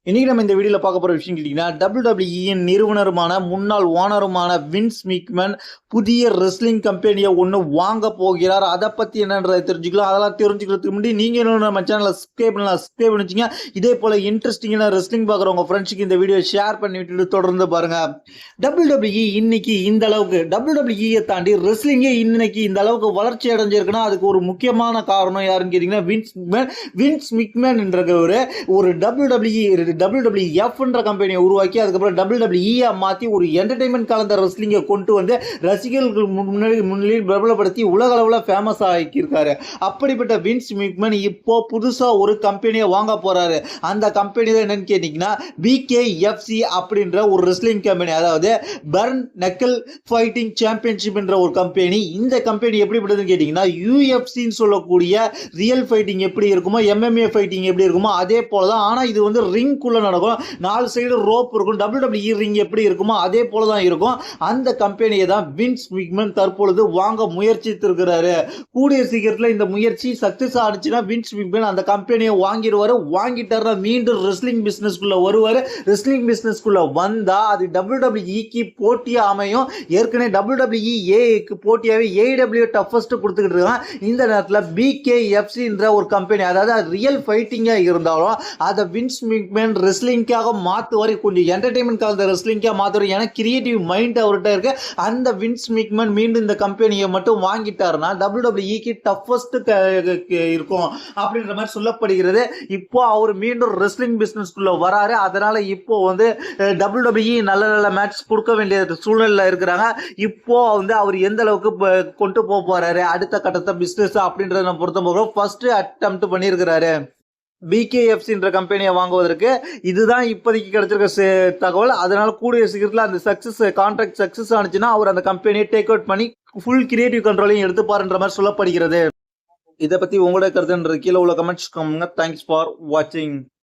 இன்னைக்கு நம்ம இந்த வீடியோல பார்க்க போற விஷயம் கேட்டீங்கன்னா WWE நிறுவனருமான முன்னாள் ஓனருமான வின்ஸ் மிக்மன் புதிய ரெஸ்லிங் கம்பெனியை ஒன்று வாங்க போகிறார். அதை பத்தி என்னன்றதை தெரிஞ்சுக்கலாம். அதெல்லாம் தெரிஞ்சுக்கிறதுக்கு முன்னாடி நீங்க இன்னும் நம்ம சேனலை சப்ஸ்கிரைப் பண்ணி வச்சுங்க. இதே போல இன்ட்ரெஸ்டிங்கான ரெஸ்லிங் பார்க்குறவங்க ஃப்ரெண்ட்ஸுக்கு இந்த வீடியோ ஷேர் பண்ணி விட்டுட்டு தொடர்ந்து பாருங்க. WWE இன்னைக்கு இந்த அளவுக்கு WWE தாண்டி ரெஸ்லிங்கே இன்னைக்கு இந்த அளவுக்கு வளர்ச்சி அடைஞ்சிருக்குன்னா அதுக்கு ஒரு முக்கியமான காரணம் யாருன்னு கேட்டீங்கன்னா வின்ஸ் மிக்மன் என்ற ஒரு WWF என்ற கம்பெனியை உருவாக்கி அதுக்கப்புறம் WWE மாற்றி ஒரு என்டர்டைன்மெண்ட் கலந்த ரெஸ்லிங்கை கொண்டு வந்து ரசிகர்கள் முன்னிலையில் பிரபலப்படுத்தி உலக அளவில் ஃபேமஸ் ஆகியிருக்காரு. அப்படிப்பட்ட வின்ஸ் மிக்மன் இப்போ புதுசாக ஒரு கம்பெனியை வாங்க போறாரு. அந்த கம்பெனி தான் என்னன்னு கேட்டீங்கன்னா BKFC அப்படின்ற ஒரு ரெஸ்லிங் கம்பெனி, அதாவது பர்ன் நக்கல் ஃபைட்டிங் சாம்பியன்ஷிப் என்ற ஒரு கம்பெனி. இந்த கம்பெனி எப்படிப்பட்டதுன்னு கேட்டீங்கன்னா UFC சொல்லக்கூடிய ரியல் ஃபைட்டிங் எப்படி இருக்குமோ, MMA ஃபைட்டிங் எப்படி இருக்குமோ அதே போல தான். ஆனால் இது வந்து ரிங்குள்ள நடக்கும், 4 சைடு ரோப் இருக்கும். WWE ரிங் எப்படி இருக்குமோ அதே போல தான் இருக்கும். அந்த கம்பெனியை தான் வின்ஸ் மிக்மன் தற்பொழுது வாங்க முயற்சித்திருக்கிறாரு. கூடிய சீக்கிரத்தில் இந்த முயற்சி சக்சஸ் ஆனிச்சுன்னா வின்ஸ் மிக்மன் அந்த கம்பெனியை வாங்கிடுவாரு. வாங்கிட்டாருன்னா மீண்டும் ரெஸ்லிங் பிசினஸ்க்குள்ள வருவாரு. ரெஸ்லிங் பிசினஸ்க்குள்ள வந்தா அது WWEக்கு போட்டியா அமையும். ஏற்கனவே WWE போட்டியாவே AEW டஃபஸ்ட் கொடுத்துக்கிட்டு இருக்காங்க. இந்த நேரத்தில் BKFCன்ற ஒரு கம்பெனி, அதாவது ரியல் ஃபைட்டிங்கா இருந்தாலும் அதை வின்ஸ் மிக்மன் ரெஸ்லிங்காக மாற்றுவார். கொஞ்சம் என்டர்டைன்மெண்ட் கலந்த ரெஸ்லிங்காக மாற்றுவார். ஏன்னா கிரியேட்டிவ் மைண்ட் அவர்கிட்ட இருக்கு. அந்த வின்ஸ் மிக்மன் மீண்டும் இந்த கம்பெனியை மட்டும் வாங்கிட்டாருன்னா WWEக்கு டஃபஸ்ட் இருக்கும் அப்படின்ற மாதிரி சொல்லப்படுகிறது. இப்போ அவர் மீண்டும் ரெஸ்லிங் பிசினஸ்க்குள்ள வராரு. அதனால இப்போ வந்து WWE நல்ல நல்ல மேட்ச் கொடுக்க வேண்டிய சூழ்நிலை இருக்கிறாங்க. இப்போ வந்து அவர் எந்த அளவுக்கு கொண்டு போறாரு அடுத்த கட்டத்தை பிசினஸ் அப்படின்றத பொறுத்த போகிறோம். ஃபர்ஸ்ட் அட்டெம்ப்ட் பண்ணியிருக்கிறாரு BKFCன்ற கம்பெனியை வாங்குவதற்கு. இதுதான் இப்போதைக்கு கிடைச்சிருக்க தகவல். அதனால கூடிய சீக்கிரத்தில் அந்த கான்ட்ராக்ட் சக்சஸ் ஆனிச்சுன்னா அவர் அந்த கம்பெனியை டேக் அவுட் பண்ணி ஃபுல் கிரியேட்டிவ் கண்ட்ரோலையும் எடுத்துப்பாருன்ற மாதிரி சொல்லப்படுகிறது. இதை பத்தி உங்களோட கருத்துன்றது கீழே உள்ள கமெண்ட்ஸ். தேங்க்ஸ் ஃபார் வாட்சிங்.